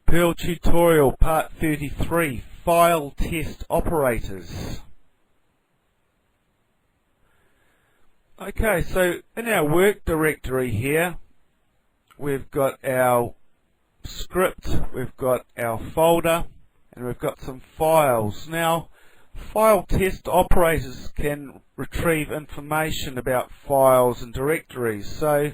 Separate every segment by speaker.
Speaker 1: Perl tutorial part 33, file test operators. Okay, so in our work directory here, we've got our script, we've got our folder, and we've got some files. Now, file test operators can retrieve information about files and directories. So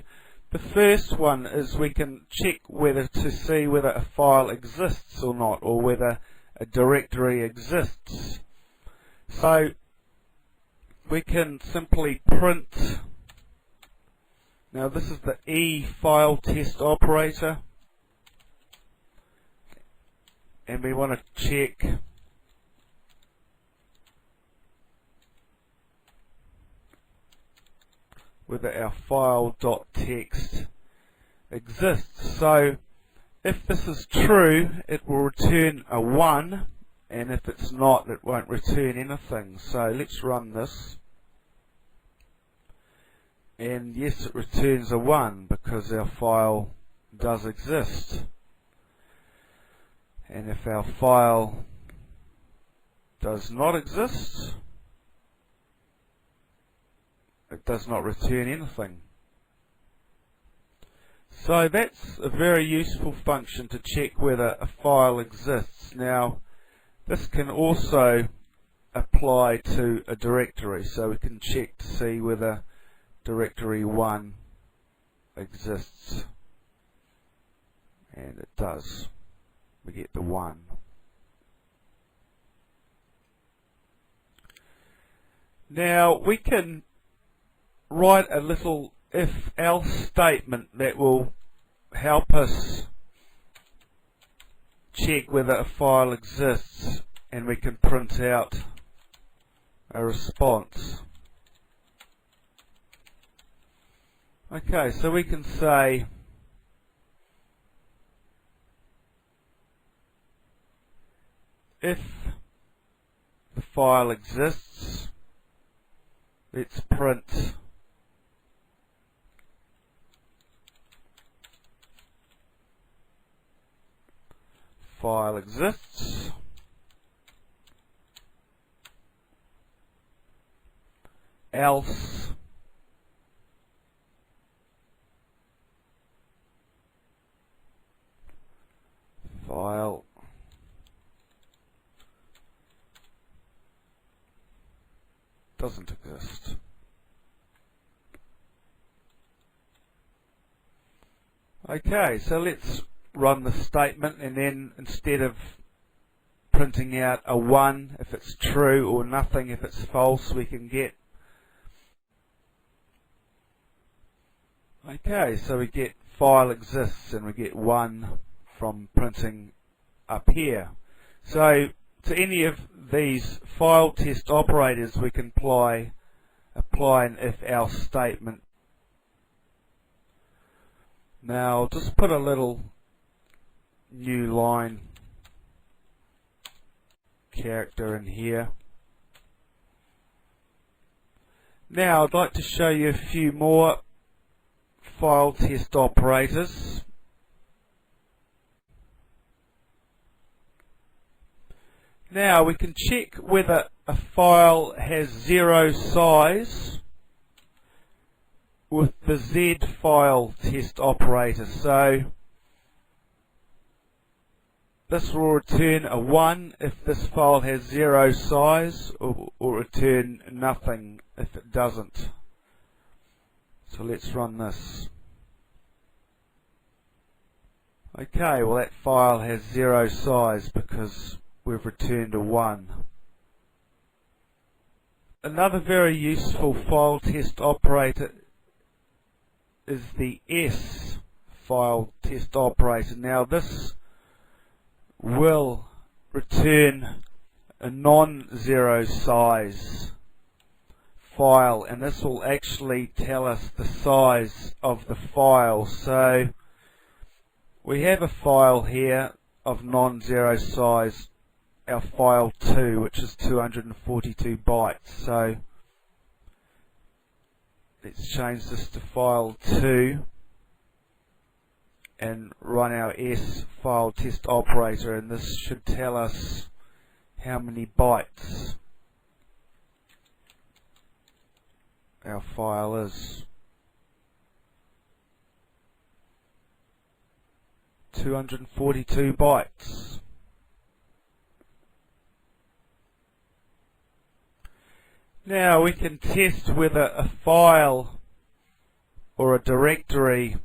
Speaker 1: the first one is we can check whether to see whether a file exists or not, or whether a directory exists. So we can simply print. Now this is the E file test operator, and we want to check whether our file.txt exists. So if this is true, it will return a 1, and if it's not, it won't return anything. So let's run this, and yes, it returns a 1 because our file does exist. And if our file does not exist, it does not return anything. So that's a very useful function to check whether a file exists. Now, this can also apply to a directory, so we can check to see whether directory 1 exists, and it does. We get the 1. Now we can write a little if-else statement that will help us check whether a file exists, and we can print out a response. Okay, so we can say if the file exists, let's print file exists, else file doesn't exist. Okay, so let's run the statement, and then instead of printing out a 1 if it's true or nothing if it's false, we can get, okay, so we get file exists, and we get 1 from printing up here. So to any of these file test operators we can apply an if-else statement. Now I'll just put a little new line character in here. Now I'd like to show you a few more file test operators. Now we can check whether a file has 0 size with the Z file test operator. So this will return a 1 if this file has 0 size, or return nothing if it doesn't. So let's run this. Okay, well that file has 0 size because we've returned a 1. Another very useful file test operator is the S file test operator. Now this will return a non-zero size file, and this will actually tell us the size of the file. So we have a file here of non-zero size, our file 2, which is 242 bytes. So let's change this to file 2, and run our S file test operator, and this should tell us how many bytes our file is. 242 bytes. Now we can test whether a file or a directory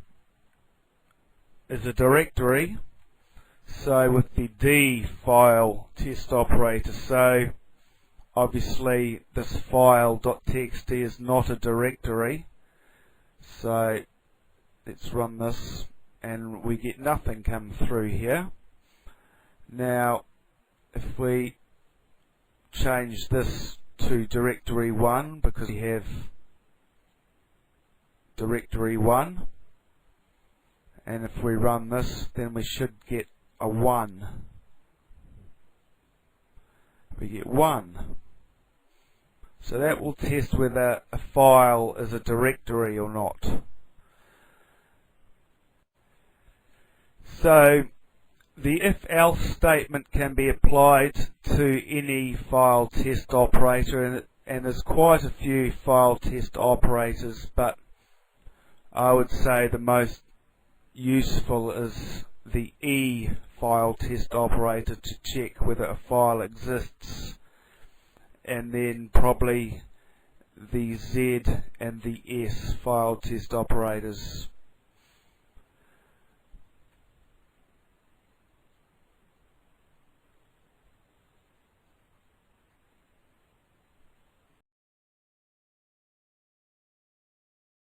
Speaker 1: is a directory. So with the D file test operator, so obviously this file.txt is not a directory. So let's run this and we get nothing come through here. Now if we change this to directory 1, because we have directory 1, and if we run this, then we should get a 1. We get 1. So that will test whether a file is a directory or not. So the if-else statement can be applied to any file test operator, and there's quite a few file test operators, but I would say the most useful is the E file test operator to check whether a file exists, and then probably the Z and the S file test operators.